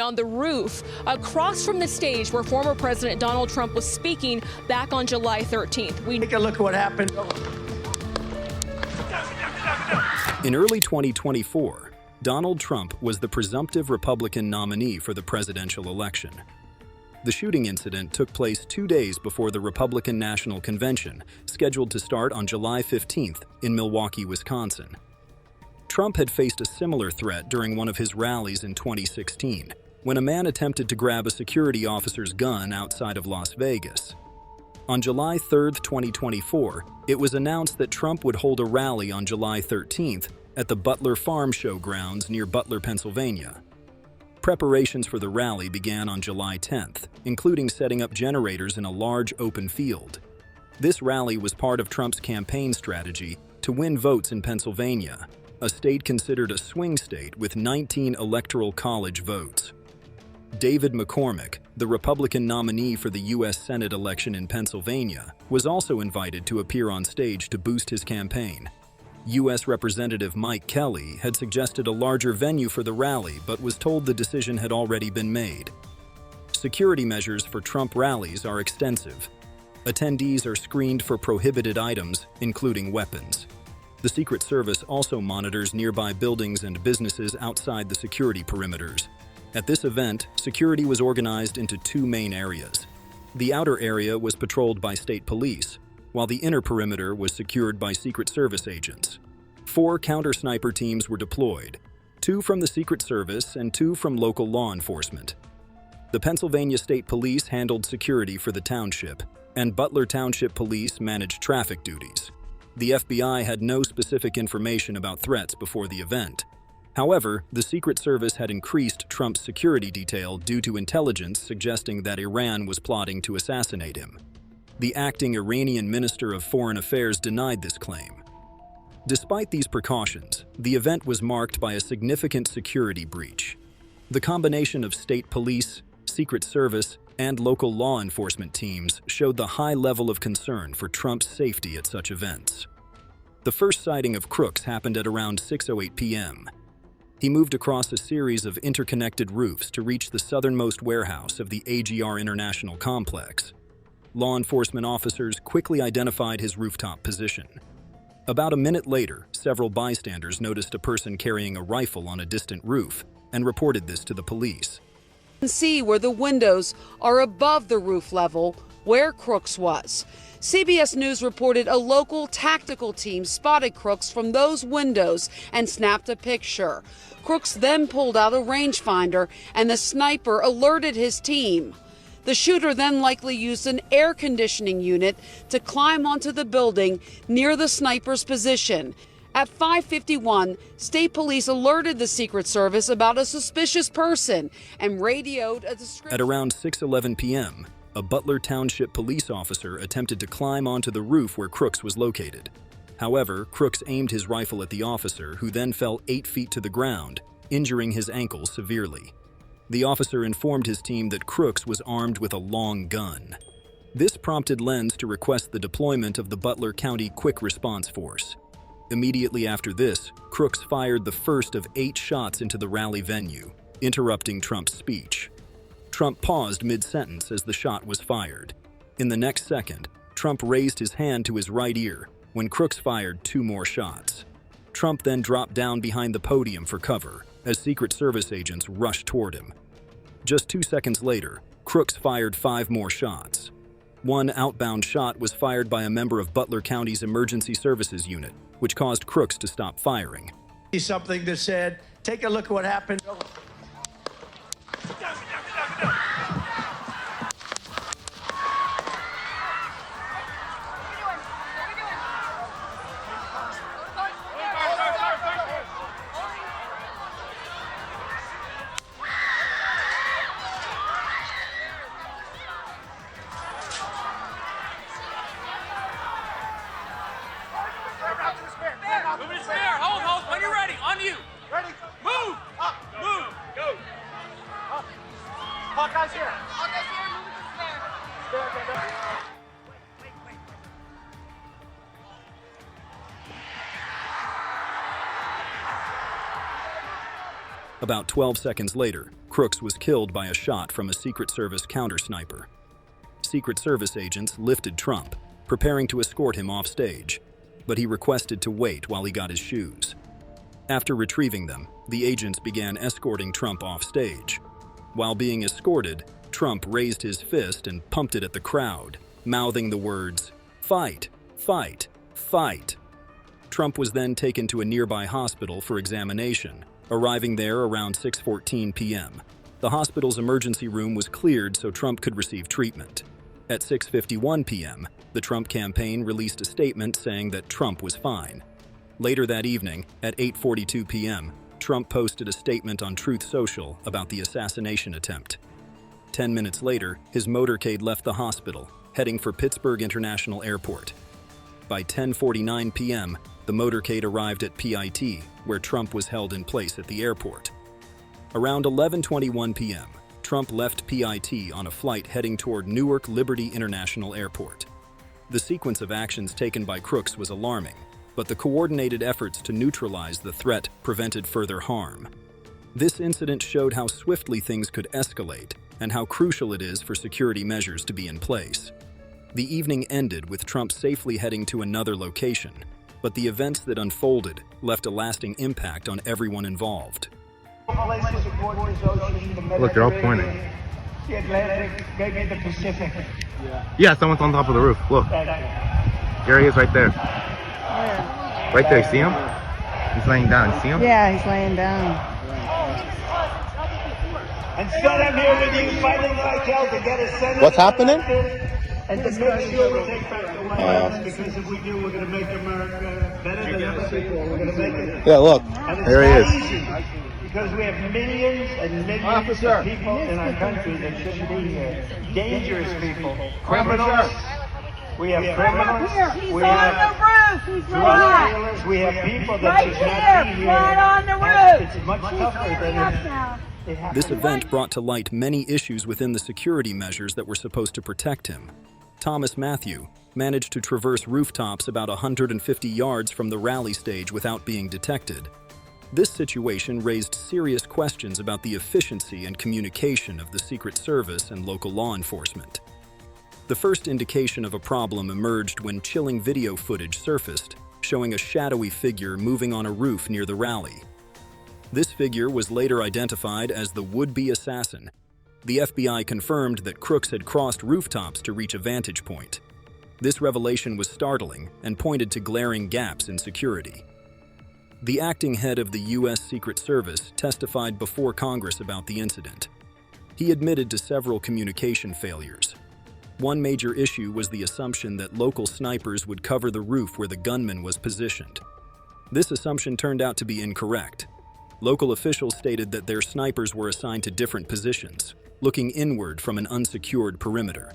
On the roof across from the stage where former President Donald Trump was speaking back on July 13th. We take a look at what happened. In early 2024, Donald Trump was the presumptive Republican nominee for the presidential election. The shooting incident took place 2 days before the Republican National Convention, scheduled to start on July 15th in Milwaukee, Wisconsin. Trump had faced a similar threat during one of his rallies in 2016, when a man attempted to grab a security officer's gun outside of Las Vegas. On July 3, 2024, it was announced that Trump would hold a rally on July 13th at the Butler Farm Show grounds near Butler, Pennsylvania. Preparations for the rally began on July 10th, including setting up generators in a large open field. This rally was part of Trump's campaign strategy to win votes in Pennsylvania, a state considered a swing state with 19 electoral college votes. David McCormick, the Republican nominee for the U.S. Senate election in Pennsylvania, was also invited to appear on stage to boost his campaign. U.S. Representative Mike Kelly had suggested a larger venue for the rally, but was told the decision had already been made. Security measures for Trump rallies are extensive. Attendees are screened for prohibited items, including weapons. The Secret Service also monitors nearby buildings and businesses outside the security perimeters. At this event, security was organized into two main areas. The outer area was patrolled by state police, while the inner perimeter was secured by Secret Service agents. 4 counter-sniper teams were deployed, 2 from the Secret Service and 2 from local law enforcement. The Pennsylvania State Police handled security for the township, and Butler Township Police managed traffic duties. The FBI had no specific information about threats before the event. However, the Secret Service had increased Trump's security detail due to intelligence suggesting that Iran was plotting to assassinate him. The acting Iranian Minister of Foreign Affairs denied this claim. Despite these precautions, the event was marked by a significant security breach. The combination of state police, Secret Service, and local law enforcement teams showed the high level of concern for Trump's safety at such events. The first sighting of Crooks happened at around 6:08 p.m. He moved across a series of interconnected roofs to reach the southernmost warehouse of the AGR International Complex. Law enforcement officers quickly identified his rooftop position. About a minute later, several bystanders noticed a person carrying a rifle on a distant roof and reported this to the police. You can see where the windows are above the roof level where Crooks was. CBS News reported a local tactical team spotted Crooks from those windows and snapped a picture. Crooks then pulled out a rangefinder and the sniper alerted his team. The shooter then likely used an air conditioning unit to climb onto the building near the sniper's position. At 5:51, state police alerted the Secret Service about a suspicious person and radioed a description. At around 6:11 p.m., a Butler Township police officer attempted to climb onto the roof where Crooks was located. However, Crooks aimed his rifle at the officer, who then fell 8 feet to the ground, injuring his ankle severely. The officer informed his team that Crooks was armed with a long gun. This prompted Lenz to request the deployment of the Butler County Quick Response Force. Immediately after this, Crooks fired the first of 8 shots into the rally venue, interrupting Trump's speech. Trump paused mid-sentence as the shot was fired. In the next second, Trump raised his hand to his right ear when Crooks fired 2 more shots. Trump then dropped down behind the podium for cover as Secret Service agents rushed toward him. Just 2 seconds later, Crooks fired 5 more shots. One outbound shot was fired by a member of Butler County's Emergency Services Unit, which caused Crooks to stop firing. Something that said, take a look at what happened. Hold, when you're ready, on you. Ready? Move! Up, move! Go! Up. Hawkeye's here. Hawkeye's here, move it to the spare. Wait. About 12 seconds later, Crooks was killed by a shot from a Secret Service counter-sniper. Secret Service agents lifted Trump, preparing to escort him off stage, but he requested to wait while he got his shoes. After retrieving them, the agents began escorting Trump off stage. While being escorted, Trump raised his fist and pumped it at the crowd, mouthing the words, "Fight, fight, fight." Trump was then taken to a nearby hospital for examination, arriving there around 6:14 p.m. The hospital's emergency room was cleared so Trump could receive treatment. At 6:51 p.m., the Trump campaign released a statement saying that Trump was fine. Later that evening, at 8:42 p.m., Trump posted a statement on Truth Social about the assassination attempt. 10 minutes later, his motorcade left the hospital, heading for Pittsburgh International Airport. By 10:49 p.m., the motorcade arrived at PIT, where Trump was held in place at the airport. Around 11:21 p.m., Trump left PIT on a flight heading toward Newark Liberty International Airport. The sequence of actions taken by Crooks was alarming, but the coordinated efforts to neutralize the threat prevented further harm. This incident showed how swiftly things could escalate and how crucial it is for security measures to be in place. The evening ended with Trump safely heading to another location, but the events that unfolded left a lasting impact on everyone involved. Look, they're all pointing. The Atlantic, maybe the Pacific. Yeah, someone's on top of the roof. Look. There he is right there. Right there, you see him? He's laying down. You see him? Yeah, he's laying down. Instead, I'm here with you fighting like hell to get a Senate. What's happening? And to make sure we take back the White House, because if we do, we're going to make America better than ever before. We're going to make it. Yeah, look. And it's There he not is. easy, because we have millions and millions of people in our country that shouldn't be here. Dangerous people, criminals. We have criminals. We have drug dealers. We have people that should not be here. And it's much tougher than it happens. This event brought to light many issues within the security measures that were supposed to protect him. Thomas Matthew managed to traverse rooftops about 150 yards from the rally stage without being detected. This situation raised serious questions about the efficiency and communication of the Secret Service and local law enforcement. The first indication of a problem emerged when chilling video footage surfaced, showing a shadowy figure moving on a roof near the rally. This figure was later identified as the would-be assassin. The FBI confirmed that Crooks had crossed rooftops to reach a vantage point. This revelation was startling and pointed to glaring gaps in security. The acting head of the U.S. Secret Service testified before Congress about the incident. He admitted to several communication failures. One major issue was the assumption that local snipers would cover the roof where the gunman was positioned. This assumption turned out to be incorrect. Local officials stated that their snipers were assigned to different positions, looking inward from an unsecured perimeter.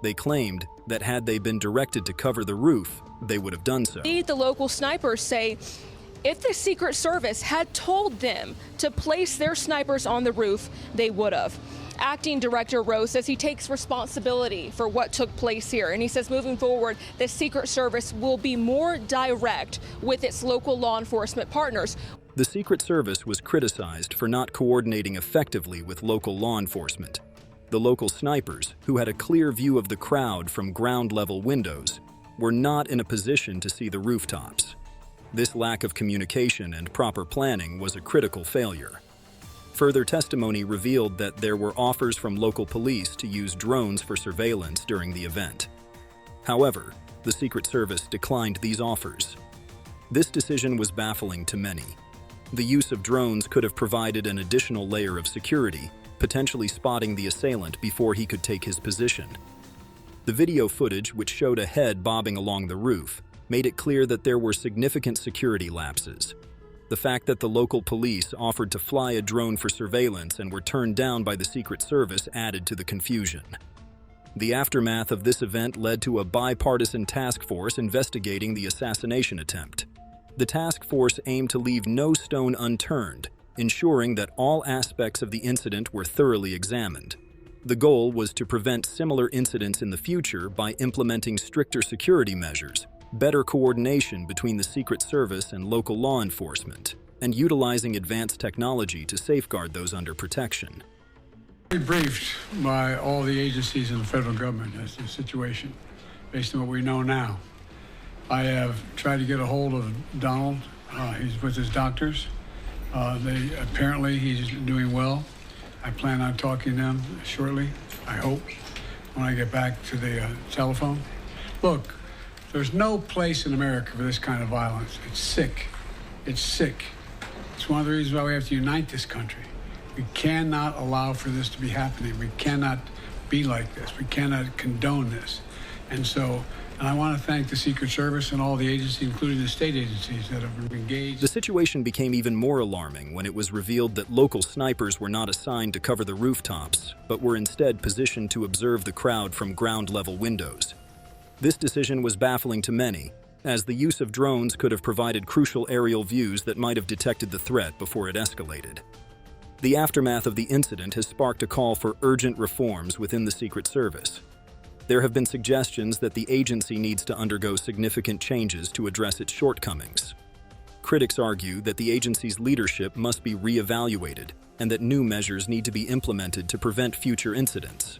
They claimed that had they been directed to cover the roof, they would have done so. The local snipers say if the Secret Service had told them to place their snipers on the roof, they would have. Acting Director Rowe says he takes responsibility for what took place here, and he says moving forward, the Secret Service will be more direct with its local law enforcement partners. The Secret Service was criticized for not coordinating effectively with local law enforcement. The local snipers, who had a clear view of the crowd from ground-level windows, were not in a position to see the rooftops. This lack of communication and proper planning was a critical failure. Further testimony revealed that there were offers from local police to use drones for surveillance during the event. However, the Secret Service declined these offers. This decision was baffling to many. The use of drones could have provided an additional layer of security, potentially spotting the assailant before he could take his position. The video footage, which showed a head bobbing along the roof, made it clear that there were significant security lapses. The fact that the local police offered to fly a drone for surveillance and were turned down by the Secret Service added to the confusion. The aftermath of this event led to a bipartisan task force investigating the assassination attempt. The task force aimed to leave no stone unturned, ensuring that all aspects of the incident were thoroughly examined. The goal was to prevent similar incidents in the future by implementing stricter security measures, better coordination between the Secret Service and local law enforcement, and utilizing advanced technology to safeguard those under protection. We briefed by all the agencies in the federal government as to the situation, based on what we know now. I have tried to get a hold of Donald. He's with his doctors. Apparently he's doing well. I plan on talking to them shortly, I hope, when I get back to the telephone. Look, there's no place in America for this kind of violence. It's sick. It's sick. It's one of the reasons why we have to unite this country. We cannot allow for this to be happening. We cannot be like this. We cannot condone this. And I want to thank the Secret Service and all the agencies, including the state agencies that have engaged. The situation became even more alarming when it was revealed that local snipers were not assigned to cover the rooftops, but were instead positioned to observe the crowd from ground-level windows. This decision was baffling to many, as the use of drones could have provided crucial aerial views that might have detected the threat before it escalated. The aftermath of the incident has sparked a call for urgent reforms within the Secret Service. There have been suggestions that the agency needs to undergo significant changes to address its shortcomings. Critics argue that the agency's leadership must be re-evaluated and that new measures need to be implemented to prevent future incidents.